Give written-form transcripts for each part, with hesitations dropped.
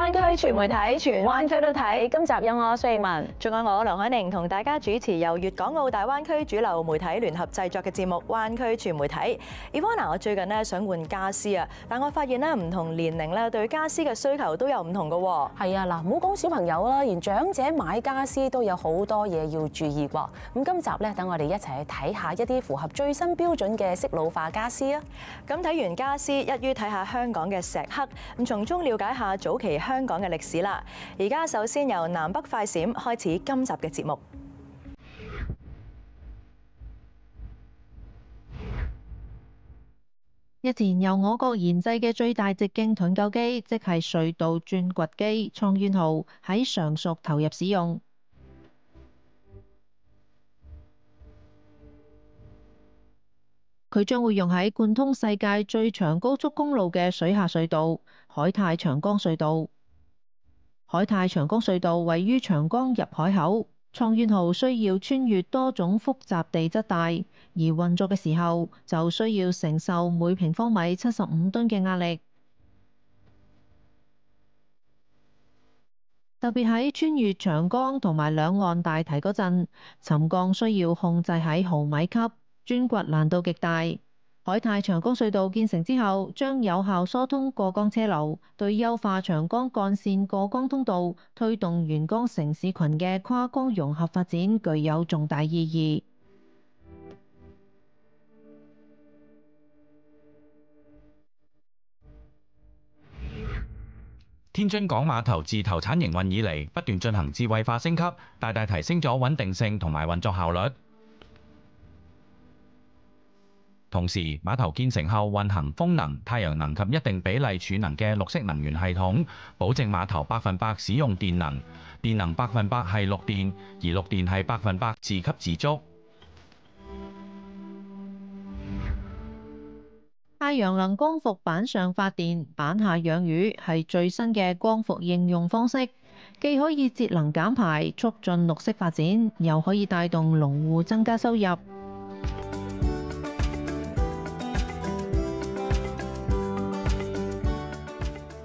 灣區全媒體，全灣區都睇。今集有我蘇奕文，仲有我梁海寧同大家主持由粵港澳大灣區主流媒體聯合製作嘅節目《灣區全媒體》。Ivana， 我最近咧想換家私啊，但我發現咧唔同年齡咧對家私嘅需求都有唔同㗎喎。係啊，嗱，唔好講小朋友啦，連長者買家私都有好多嘢要注意喎。咁今集咧，等我哋一齊去睇下一啲符合最新標準嘅適老化家私啊。咁睇完家私，一於睇下香港嘅石刻，咁從中了解下早期香港嘅歷史啦。而家首先由南北快閃開始今集嘅節目。日前由我國研製嘅最大直徑盾構機，即係隧道鑽掘機創淵號，喺常熟投入使用。佢將會用喺貫通世界最長高速公路嘅水下隧道海泰長江隧道。海泰長江隧道位於長江入海口，創淵號需要穿越多種複雜地質帶，而運作嘅時候就需要承受每平方米75噸嘅壓力。特別喺穿越長江同埋兩岸大堤嗰陣，沉降需要控制喺毫米級，鑽掘難度極大。海泰長江隧道建成之後，將有效疏通過江車流，對優化長江幹線過江通道、推動沿江城市群嘅跨江融合發展具有重大意義。天津港碼頭自投產營運以嚟，不斷進行智慧化升級，大大提升咗穩定性同埋運作效率。同時，碼頭建成後運行風能、太陽能及一定比例儲能嘅綠色能源系統，保證碼頭100%使用電能，電能100%係綠電，而綠電係100%自給自足。太陽能光伏板上發電，板下養魚係最新嘅光伏應用方式，既可以節能減排，促進綠色發展，又可以帶動農戶增加收入。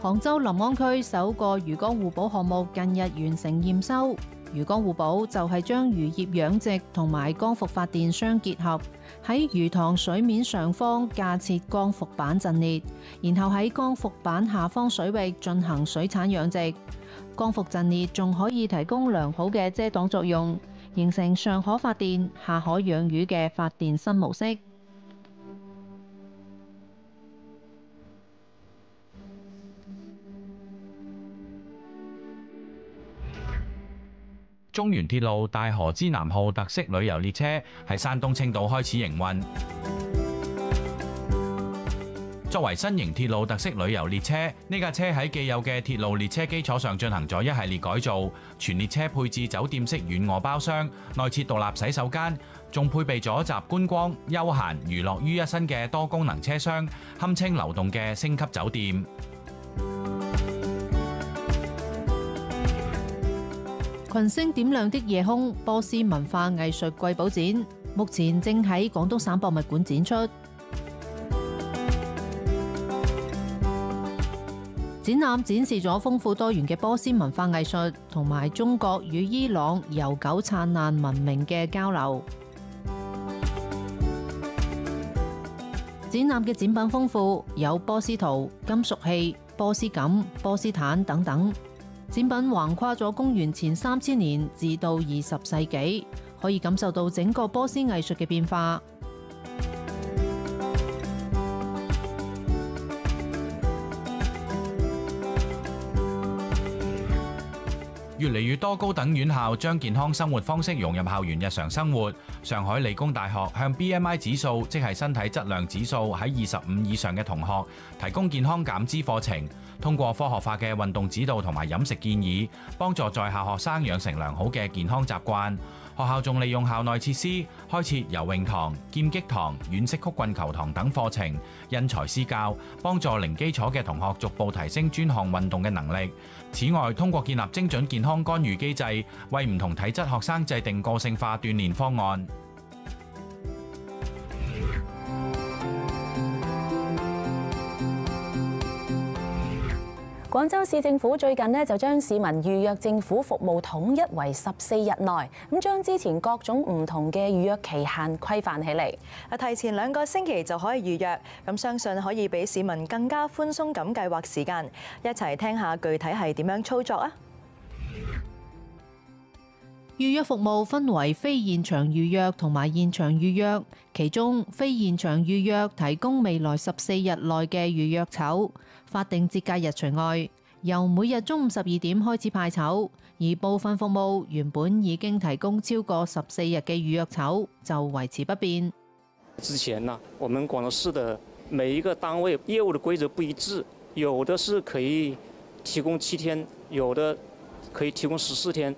杭州臨安區首個魚缸互補項目近日完成驗收。魚缸互補就係將漁業養殖同埋光伏發電相結合，喺魚塘水面上方架設光伏板陣列，然後喺光伏板下方水域進行水產養殖。光伏陣列仲可以提供良好嘅遮擋作用，形成上可發電、下可養魚嘅發電新模式。中原鐵路大河之南號特色旅遊列車喺山東青島開始營運。作為新型鐵路特色旅遊列車，呢架車喺既有嘅鐵路列車基礎上進行咗一系列改造，全列車配置酒店式軟臥包廂，內設獨立洗手間，仲配備咗集觀光、休閒、娛樂於一身嘅多功能車廂，堪稱流動嘅星級酒店。群星點亮的夜空，波斯文化藝術瑰寶展，目前正喺廣東省博物館展出。展覽展示咗豐富多元嘅波斯文化藝術，同埋中國與伊朗悠久燦爛文明嘅交流。展覽嘅展品豐富，有波斯陶、金屬器、波斯錦、波斯毯等等。展品橫跨咗公元前3000年至到20世紀，可以感受到整個波斯藝術嘅變化。越嚟越多高等院校將健康生活方式融入校園日常生活。上海理工大學向 BMI 指數，即係身體質量指數喺25以上嘅同學提供健康減脂課程，通過科學化嘅運動指導同埋飲食建議，幫助在校學生養成良好嘅健康習慣。學校仲利用校內設施開設游泳堂、劍擊堂、軟式曲棍球堂等課程，因材施教，幫助零基礎嘅同學逐步提升專項運動嘅能力。此外，通過建立精準健康干預機制，為唔同體質學生制定個性化鍛鍊方案。廣州市政府最近呢就將市民預約政府服務統一為14日內，咁將之前各種唔同嘅預約期限規範起嚟。提前2個星期就可以預約，咁相信可以俾市民更加寬鬆咁計劃時間。一齊聽下具體係點樣操作啊！預約服務分為非現場預約同埋現場預約，其中非現場預約提供未來14日內嘅預約籌，法定節假日除外，由每日中午12點開始派籌，而部分服務原本已經提供超過14日嘅預約籌就維持不變。之前呢，我們廣州市的每一個單位業務的規則不一致，有的是可以提供7天，有的可以提供14天。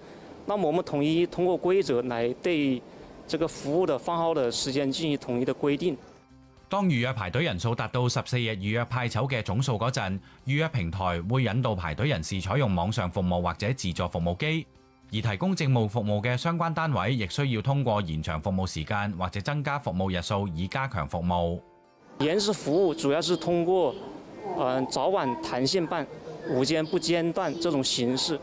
那麼我們統一通過規則來對這個服務的放號的時間進行統一的規定。當預約排隊人數達到14日預約派籌嘅總數嗰陣，預約平台會引導排隊人士採用網上服務或者自助服務機，而提供政務服務嘅相關單位亦需要通過延長服務時間或者增加服務日數以加強服務。延時服務主要是通過早晚彈性辦、午間不間斷這種形式，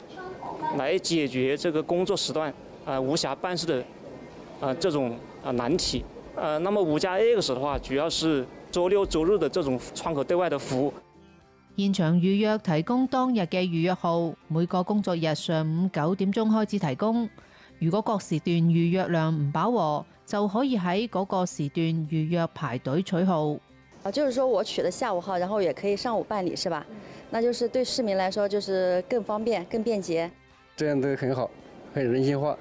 來解決這個工作時段無暇辦事的這種難題。那麼5+X 的話，主要是週6、週日的這種窗口對外的服務。現場預約提供當日嘅預約號，每個工作日上午9點鐘開始提供。如果各時段預約量唔飽和，就可以喺嗰個時段預約排隊取號。就是說我取了下午號，然後也可以上午辦理，是吧？那就是對市民來說就是更方便、更便捷。這樣都很好，很人性化。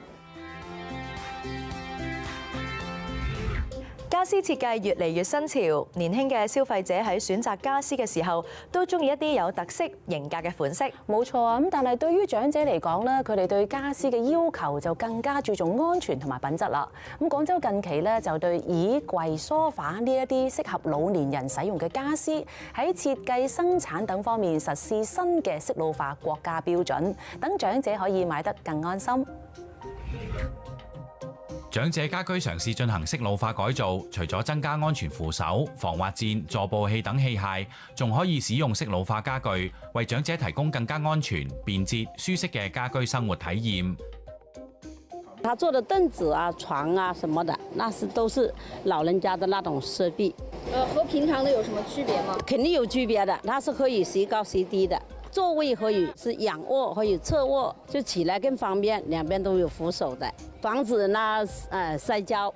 家私設計越嚟越新潮，年輕嘅消費者喺選擇家私嘅時候，都中意一啲有特色、型格嘅款式。冇錯啊，咁但係對於長者嚟講咧，佢哋對家私嘅要求就更加注重安全同埋品質啦。咁廣州近期咧就對椅櫃、梳化呢一啲適合老年人使用嘅家私，喺設計、生產等方面實施新嘅適老化國家標準，等長者可以買得更安心。長者家居嘗試進行適老化改造，除咗增加安全扶手、防滑墊、助步器等器械，仲可以使用適老化家具，為長者提供更加安全、便捷、舒適嘅家居生活體驗。他做的凳子啊、床啊什麼的，都是老人家的那種設備。和平常的有什麼區別嗎？肯定有區別的，它是可以隨高隨低的。座位可以是仰臥，可以側臥，就起來更方便，兩邊都有扶手的，防止摔跤。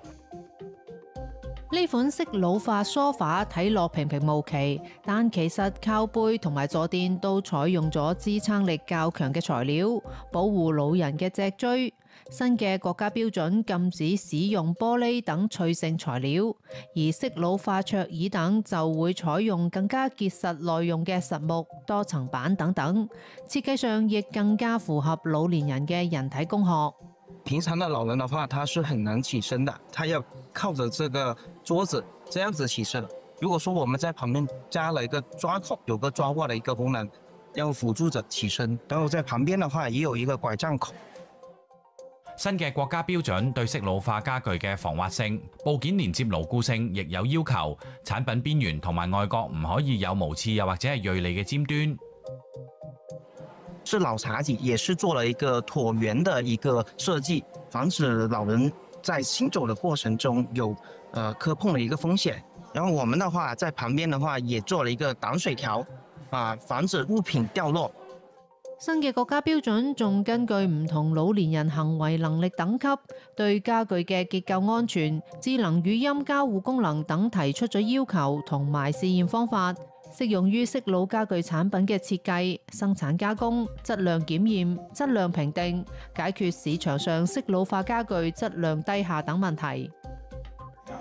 呢款適老化梳化睇落平平無奇，但其實靠背同埋坐墊都採用咗支撐力較強嘅材料，保護老人嘅脊椎。新嘅國家標準禁止使用玻璃等脆性材料，而適老化桌椅等就會採用更加結實耐用嘅實木、多層板等等，設計上亦更加符合老年人嘅人體工學。平常的老人的話，他是很難起身的，他要靠着這個桌子這樣子起身。如果說我們在旁邊加了一個抓扣，有個抓握的一個功能，要輔助着起身。然後在旁邊的話，也有一個拐杖口。新嘅國家標準對適老化家具嘅防滑性、部件連接牢固性亦有要求，產品邊緣同埋外角唔可以有無刺又或者係銳利嘅尖端。是老茶几也是做了一個橢圓的一個設計，防止老人在行走的過程中有磕碰的一個風險。然後我們的話在旁邊的話也做了一個擋水條，防止物品掉落。新嘅國家標準仲根據唔同老年人行為能力等級，對家具嘅結構安全、智能語音交互功能等提出咗要求同埋試驗方法，適用於適老家具產品嘅設計、生產加工、質量檢驗、質量評定，解決市場上適老化家具質量低下等問題。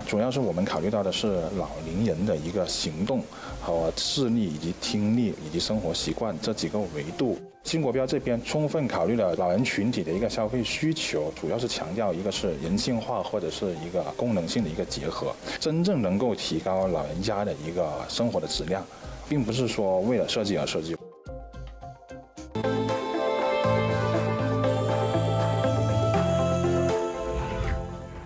主要是我們考慮到的是老年人的一個行動和視力以及聽力以及生活習慣這幾個維度。新國標這邊充分考慮了老人群體的一個消費需求，主要是強調一個是人性化或者是一個功能性的一個結合，真正能夠提高老人家的一個生活的質量，並不是說為了設計而設計。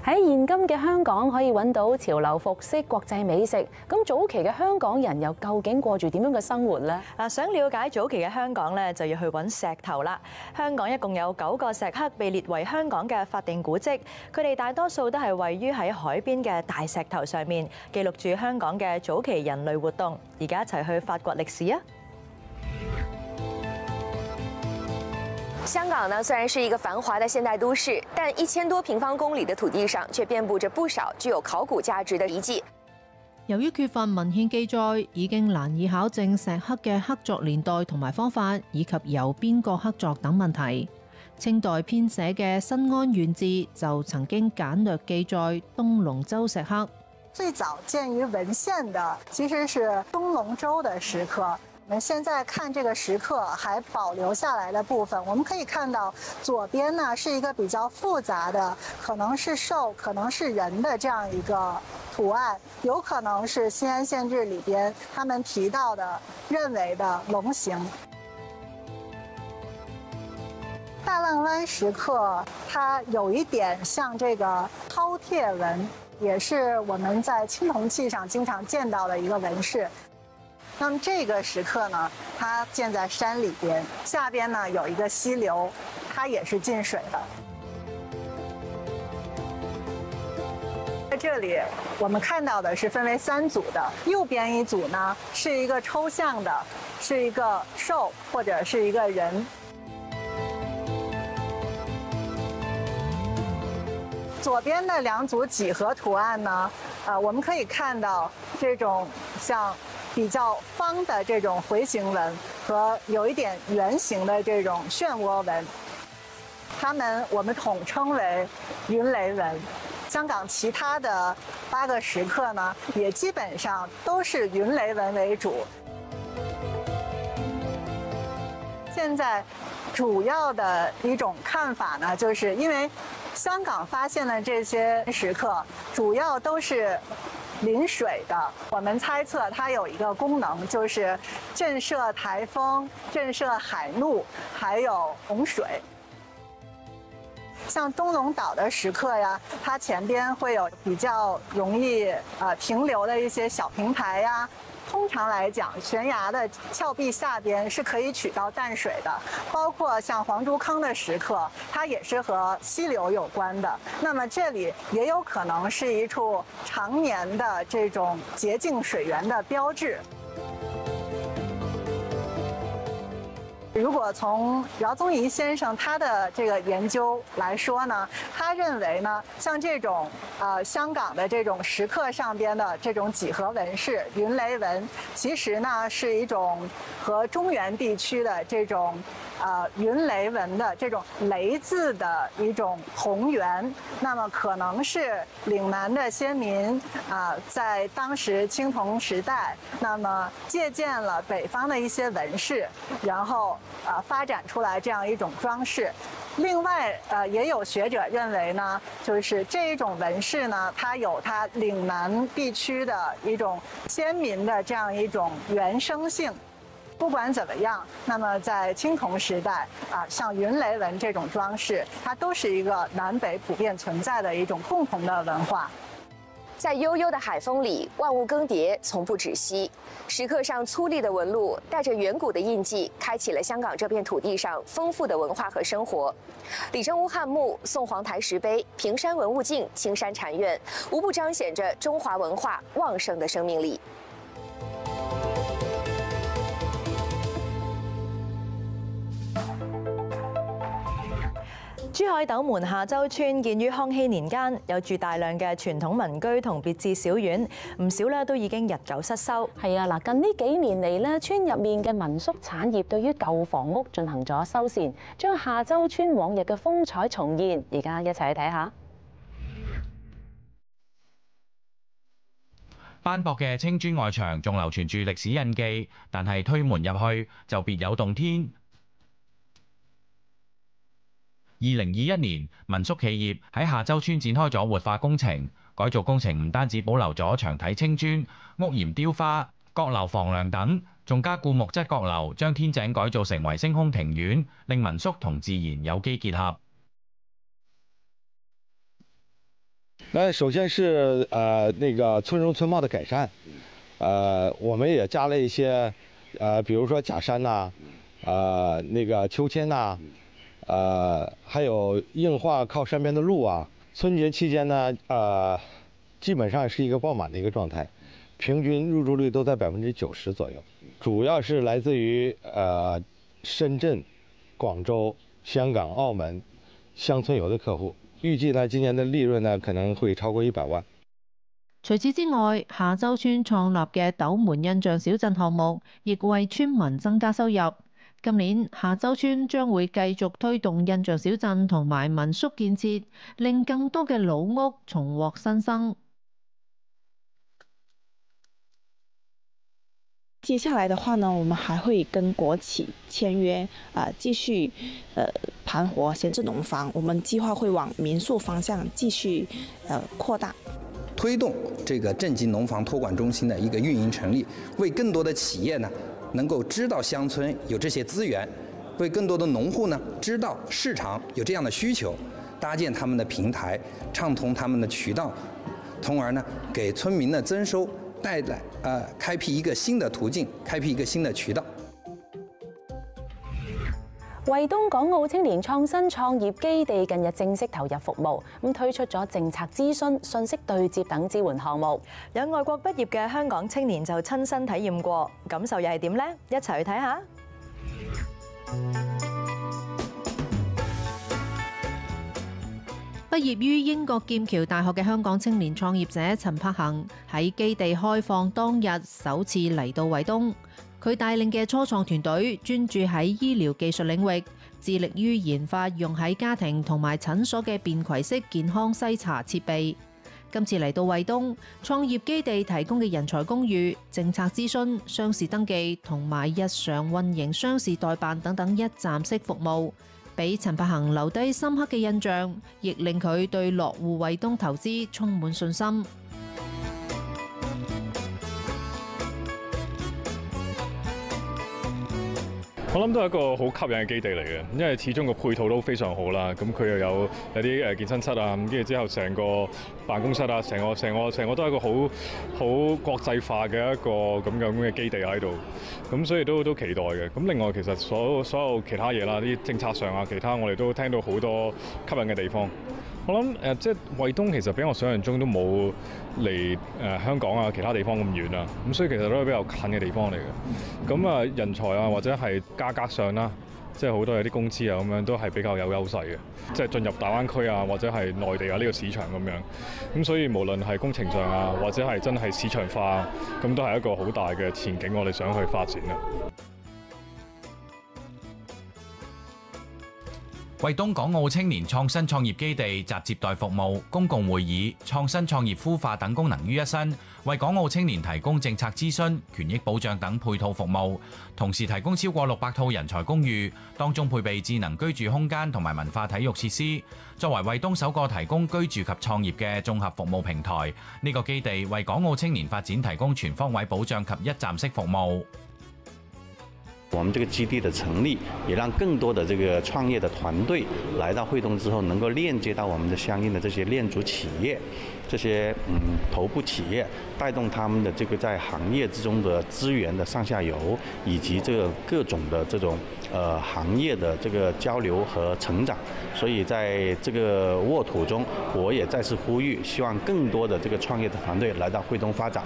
喺現今嘅香港可以揾到潮流服飾、國際美食，咁早期嘅香港人又究竟過住點樣嘅生活呢？嗱，想了解早期嘅香港咧，就要去揾石頭啦。香港一共有9個石刻被列為香港嘅法定古蹟，佢哋大多數都係位於喺海邊嘅大石頭上面，記錄住香港嘅早期人類活動。而家一齊去發掘歷史啊！香港呢，虽然是一个繁华的現代都市，但1000多平方公里的土地上，卻遍佈着不少具有考古價值的遺跡。由於缺乏文獻記載，已經難以考證石刻嘅刻作年代同埋方法，以及由邊個刻作等問題。清代編寫嘅《新安縣志》就曾經簡略記載東龍洲石刻。最早見於文獻的其實是東龍洲的石刻。我們現在看這個石刻還保留下來的部分，我們可以看到左邊呢是一個比較複雜的，可能是獸，可能是人的這樣一個圖案，有可能是《新安縣志》裏邊他們提到的認為的龍形。大浪灣石刻它有一點像這個饕餮紋，也是我們在青銅器上經常見到的一個紋飾。那麼這個石刻呢，它建在山裏邊，下邊呢有一個溪流，它也是進水的。在這裏，我們看到的是分為3組的，右邊一組呢是一個抽象的，是一個獸或者是一個人。左邊的2組幾何圖案呢，我們可以看到這種像比較方的這種回形紋和有一點圓形的這種漩渦紋，它們我們統稱為雲雷紋。香港其他的8個石刻呢，也基本上都是雲雷紋為主。現在主要的一種看法呢，就是因為香港發現的這些石刻主要都是臨水的，我們猜測它有一個功能，就是震懾颱風、震懾海怒，還有洪水。像東龍島的石刻呀，它前邊會有比較容易停留的一些小平台呀。通常來講，懸崖的峭壁下邊是可以取到淡水的，包括像黃竹坑的石刻，它也是和溪流有關的。那麼這裡也有可能是一處常年的這種潔淨水源的標誌。如果從饒宗頤先生他的這個研究來說呢，他認為呢，像這種香港的這種石刻上邊的這種幾何紋飾雲雷紋，其實呢是一種和中原地區的這種雲雷紋的這種雷字的一種同源。那麼可能是嶺南的先民在當時青銅時代，那麼借鑑了北方的一些紋飾，然後發展出來這樣一種裝飾。另外，也有學者認為呢，就是這一種紋飾呢，它有它嶺南地區的一種先民的這樣一種原生性。不管怎麼樣，那麼在青銅時代像雲雷紋這種裝飾，它都是一個南北普遍存在的一種共同的文化。在悠悠的海風裡，萬物更迭，從不止息。石刻上粗礪的紋路，帶着遠古的印記，開啟了香港這片土地上豐富的文化和生活。李鄭屋漢墓、宋皇臺石碑、平山文物徑、青山禪院，無不彰顯着中華文化旺盛的生命力。珠海斗門下洲村建於康熙年間，有住大量嘅傳統民居同別緻小院，唔少咧都已經日久失修。係啊，嗱，近呢幾年嚟咧，村入面嘅民宿產業對於舊房屋進行咗修繕，將下洲村往日嘅風采重現。而家一齊去睇下。斑駁嘅青磚外牆仲流傳住歷史印記，但係推門入去就別有洞天。2021年，民宿企業喺下洲村展開咗活化工程，改造工程唔單止保留咗牆體青磚、屋檐雕花、閣樓房梁等，仲加固木質閣樓，將天井改造成為星空庭院，令民宿同自然有機結合。那首先是那个村容村貌的改善，我们也加了一些比如说假山呐，那个秋千呐，还有硬化靠山边的路啊。春节期间呢，基本上是一个爆满的一个状态，平均入住率都在90%左右，主要是来自于深圳、广州、香港、澳门乡村游的客户。预計呢，今年的利潤呢可能會超過100萬。除此之外，下洲村創立嘅斗門印象小鎮項目，亦為村民增加收入。今年下洲村將會繼續推動印象小鎮同埋民宿建設，令更多嘅老屋重獲新生。接下来的话呢，我们还会跟国企签约，继续盘活闲置农房。我们计划会往民宿方向继续扩大，推动这个镇级农房托管中心的一个运营成立，为更多的企业呢能够知道乡村有这些资源，为更多的农户呢知道市场有这样的需求，搭建他们的平台，畅通他们的渠道，从而呢给村民的增收带来开辟一个新的途徑，開闢一個新的渠道。惠東港澳青年創新創業基地近日正式投入服務，咁推出咗政策諮詢、信息對接等支援項目。有外國畢業嘅香港青年就親身體驗過，感受又係點呢？一齊去睇下。畢業於英國劍橋大學嘅香港青年創業者陳柏恒喺基地開放當日首次嚟到惠東。佢帶領嘅初創團隊專注喺醫療技術領域，致力於研發用喺家庭同埋診所嘅便攜式健康篩查設備。今次嚟到惠東，創業基地提供嘅人才公寓、政策諮詢、商事登記同埋日常運營商事代辦等等一站式服務，俾陳柏恒留低深刻嘅印象，亦令佢對落戶惠東投資充滿信心。我諗都係一個好吸引嘅基地嚟嘅，因為始終個配套都非常好啦。咁佢又有啲健身室啊，咁跟住之後成個辦公室啊，成個都係一個好國際化嘅一個咁嘅基地喺度。咁所以都期待嘅。咁另外其實所有其他嘢啦，啲政策上啊，其他我哋都聽到好多吸引嘅地方。我諗即係惠東其實比我想象中都冇離香港啊其他地方咁遠啊，咁所以其實都係比較近嘅地方嚟嘅。咁人才啊或者係價格上啦，即係好多有啲工資啊咁樣都係比較有優勢嘅，即係進入大灣區啊或者係內地啊呢個市場咁樣。咁所以無論係工程上啊或者係真係市場化，咁都係一個好大嘅前景，我哋想去發展嘅。惠東港澳青年創新創業基地集接待服務、公共會議、創新創業孵化等功能於一身，為港澳青年提供政策諮詢、權益保障等配套服務，同時提供超過600套人才公寓，當中配備智能居住空間同埋文化體育設施。作為惠東首個提供居住及創業嘅綜合服務平台，呢個基地為港澳青年發展提供全方位保障及一站式服務。我們這個基地的成立，也讓更多的這個創業的團隊來到惠東之後，能夠鏈接到我們的相應的這些鏈組企業，這些頭部企業，帶動他們的這個在行業之中的資源的上下游，以及這個各種的這種行業的這個交流和成長。所以在這個沃土中，我也再次呼籲，希望更多的這個創業的團隊來到惠東發展。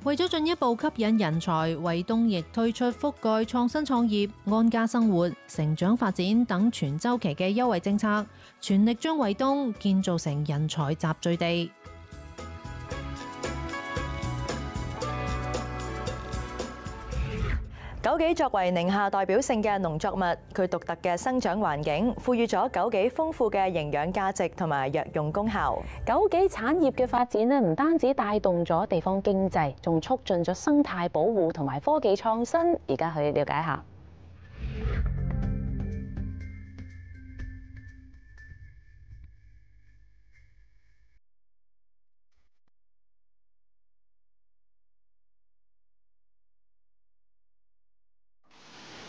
為咗進一步吸引人才，惠東亦推出覆蓋創新創業、安家生活、成長發展等全週期嘅優惠政策，全力將惠東建造成人才集聚地。枸杞作為寧夏代表性嘅農作物，佢獨特嘅生長環境，賦予咗枸杞豐富嘅營養價值同埋藥用功效。枸杞產業嘅發展咧，唔單止帶動咗地方經濟，仲促進咗生態保護同埋科技創新。而家去了解下。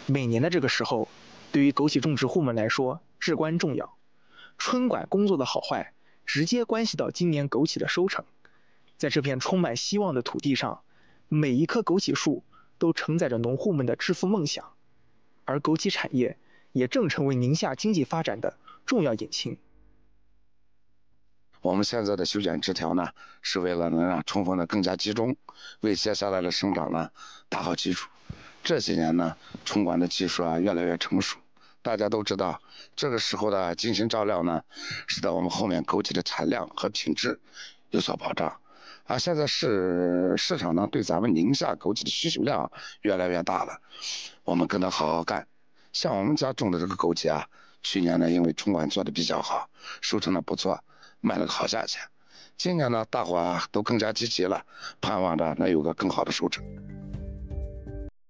每年的这个时候，对于枸杞种植户们来说至关重要。春管工作的好坏，直接关系到今年枸杞的收成。在这片充满希望的土地上，每一棵枸杞树都承载着农户们的致富梦想，而枸杞产业也正成为宁夏经济发展的重要引擎。我们现在的修剪枝条呢，是为了能让冲锋的更加集中，为接下来的生长呢打好基础。这几年呢，冲管的技术越来越成熟，大家都知道，这个时候的精心照料呢，使得我们后面枸杞的产量和品质有所保障。现在市场呢对咱们宁夏枸杞的需求量越来越大了，我们跟他好好干。像我们家种的这个枸杞去年呢因为冲管做的比较好，收成的不错，卖了个好价钱。今年呢，大伙都更加积极了，盼望着能有个更好的收成。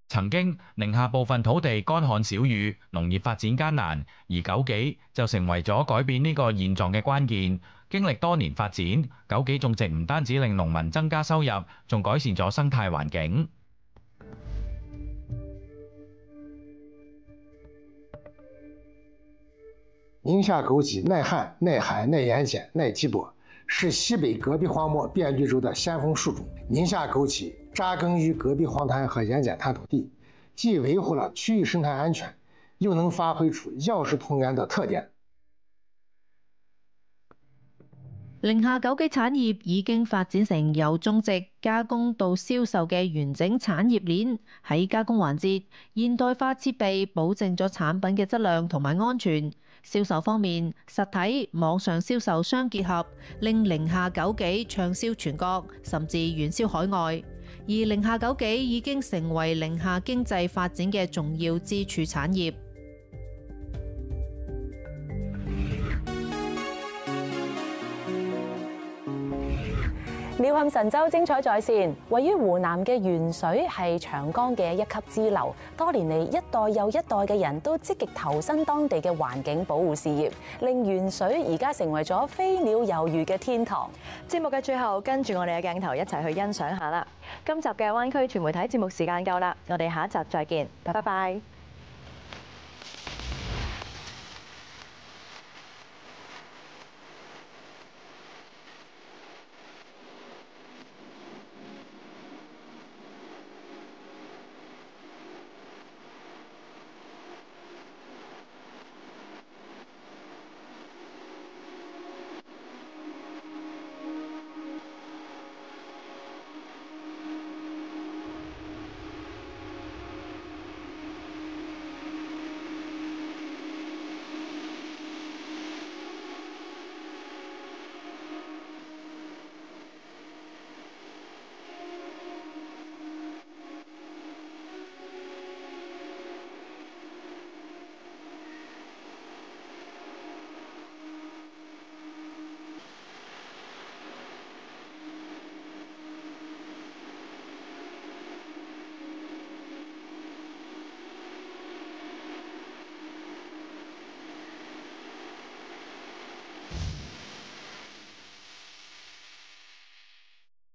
曾經寧夏部分土地乾旱少雨，農業發展艱難，而枸杞就成為咗改變呢個現狀嘅關鍵。經歷多年發展，枸杞種植唔單止令農民增加收入，仲改善咗生態環境。宁夏枸杞耐旱、耐寒、耐盐碱、耐积薄，是西北戈壁荒漠变绿洲的先锋树种。宁夏枸杞扎根于戈壁荒滩和盐碱滩土地，既维护了区域生态安全，又能发挥出药食同源的特點。寧夏枸杞產業已經發展成由種植、加工到銷售嘅完整產業鏈。喺加工環節，現代化設備保證咗產品嘅質量同埋安全。銷售方面，實體、網上銷售相結合，令寧夏枸杞暢銷全國，甚至遠銷海外。而寧夏枸杞已經成為寧夏經濟發展嘅重要支柱產業。鳥瞰神州精彩在線，位於湖南嘅沅水係長江嘅一級支流，多年嚟一代又一代嘅人都積極投身當地嘅環境保護事業，令沅水而家成為咗飛鳥游魚嘅天堂。節目嘅最後，跟住我哋嘅鏡頭一齊去欣賞下啦。今集嘅灣區全媒體節目時間夠啦，我哋下一集再見，拜拜。